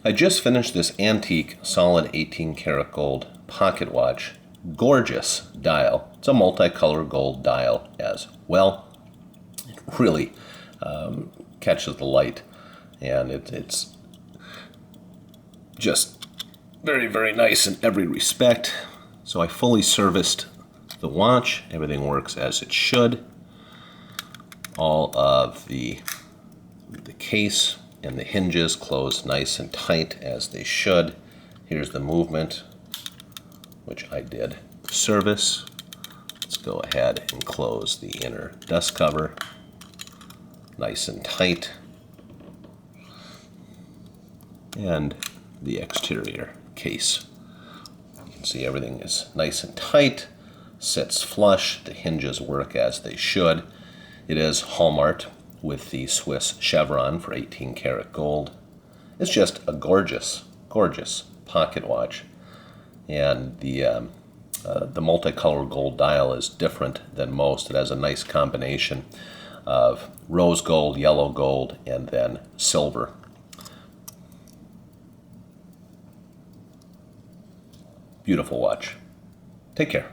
I just finished this antique solid 18 karat gold pocket watch. Gorgeous dial. It's a multicolor gold dial as well. It really catches the light, and it's just very, very nice in every respect. So I fully serviced the watch. Everything works as it should. All of the case and the hinges close nice and tight as they should. Here's the movement, which I did service. Let's go ahead and close the inner dust cover. Nice and tight. And the exterior case. You can see everything is nice and tight, sits flush, the hinges work as they should. It is hallmarked with the Swiss chevron for 18 karat gold. It's just a gorgeous, gorgeous pocket watch. And the multicolor gold dial is different than most. It has a nice combination of rose gold, yellow gold, and then silver. Beautiful watch. Take care.